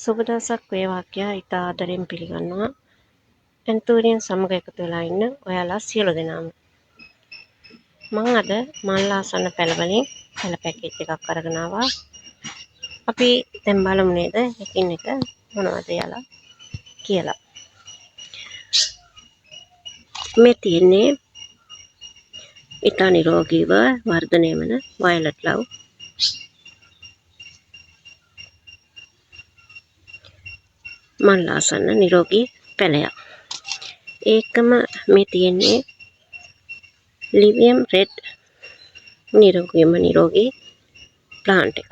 සුබ දවසක් වේවා කියා ඉතා ආදරෙන් පිළිගන්නවා. ඇන්තූරියන් සමග එකතු වෙලා ඉන්න ඔයාලා සියලු දෙනාම. මම අද මල් ආසන්න පැළ වලින් පැළ පැකේජ් එකක් අරගෙන ආවා. අපි දැන් බලමු නේද එකින් එක මොනවද යාලා කියලා. මේ තියෙන්නේ ඉතා නිරෝගීව වර්ධනය වන වයලට් ලව්. මල් ආසන්න නිරෝගී පැළයක්. ඒකම මේ තියෙන්නේ ලිවියම් රෙඩ් නිරෝගී ප්ලාන්ට් එකක්.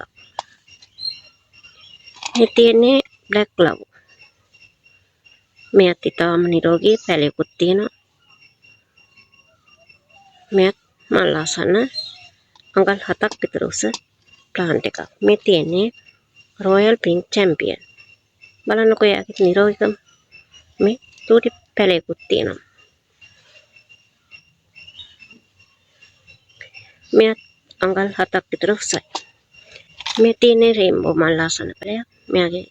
මේ තියෙන්නේ බ්ලැක් ලව්. මෙයත් ඉතාම නිරෝගී පැළයකුත් තියෙනවා. මෙයත් මල් ආසන්න අඟල් 7ක් විතර උස ප්ලාන්ට් එකක්. මේ තියෙන්නේ රොයල් පින්ක් චැම්පියන්. බලන්නකෝ යාගේ නිරෝගීකම. මේ චූටි පැළයකුත් තියෙනවා. මෙයත් අඟල් 7ක් විතර උසයි. මේ තියෙන්නේ රේන්බෝ මල් ආසන්න පැළයක්. මෙයාගේ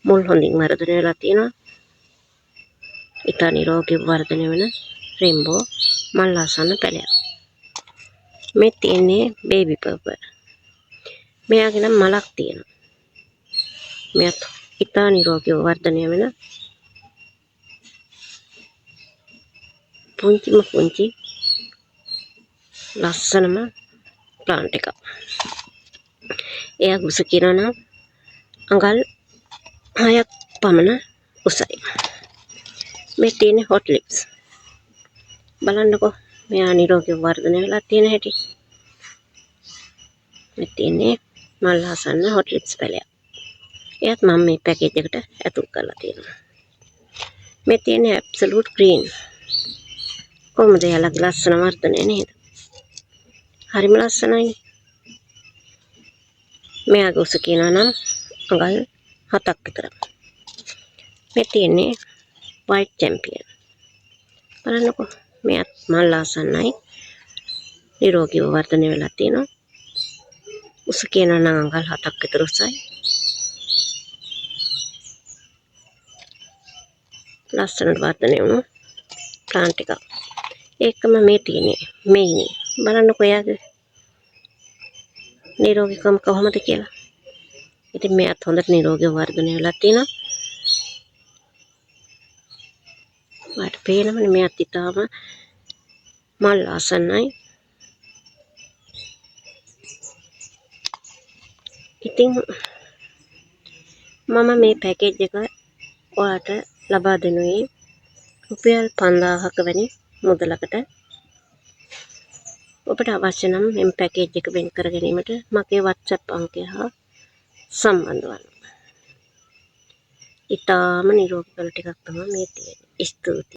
මුල් හොඳින් වර්ධනය වෙලා තියෙනවා. ඉතා නිරෝගී වර්ධනය වෙන රේන්බෝ මල් ආසන්න පැළයක්. මේ තියෙන්නේ බේබි පර්පල්. මෙයාගේ නම් මලක් තියෙනවා. මෙයත් ඉතා නිරෝගීව වර්ධනය වෙන පුංචි ලස්සනම ප්ලාන්ට් එකක්. එයා උස කියනවා නම් අඟල් 6ක් පමණ උසයි. මේ තියෙන්නේ හොට් ලිප්ස්. බලන්නකෝ මෙයා නිරෝගීව වර්ධනය වෙලා තියෙන හැටි. මේ තියෙන්නේ මල් ආසන්න හොට් ලිප්ස් පැළයක්. එයත් මම මේ පැකේජ් එකට ඇතුල් කරලා තියෙනවා. මේ තියෙන්නේ ඇබ්සලූට් ග්‍රීන්. කොහොමද යාළගේ ලස්සන වර්ධනය නේද? හරිම ලස්සනයි. මෙයාගේ උස කියනවා නම් අඟල් 7ක් විතර. මේ තියෙන්නේ වයිට් චැම්පියන්. බලන්නකෝ මෙයත් මල් ආසන්නයි. නිරෝගීව වර්ධනය වෙලා තියෙනවා. උස කියනවා නම් අඟල් 7ක් විතර උසයි. ලස්සනට වර්ධනය වුණු ප්ලාන්ට් එකක්. ඒකම මේ තියෙන්නේ මෙයිනි. බලන්නකෝ යාගේ නිරෝගීකම කොහොමද කියලා. ඉතින් මෙයත් හොඳට නිරෝගීව වර්ධනය වෙලා තියෙනවා. මට පේනවනේ මෙයත් ඉතාම මල් ආසන්නයි. ඉතින් මම මේ පැකේජ් එක ඔයාලට ලබා දෙනුයේ රුපියල් 5000ක වැනි මුදලකට. ඔබට අවශ්‍ය නම් මේ පැකේජ් එක වෙන් කර ගැනීමට මගේ WhatsApp අංකය හා සම්බන්ධ වන්න. ඉතාම නිරෝගී පැළ ටිකක් තමයි මේ තියෙන්නේ. ස්තුතියි.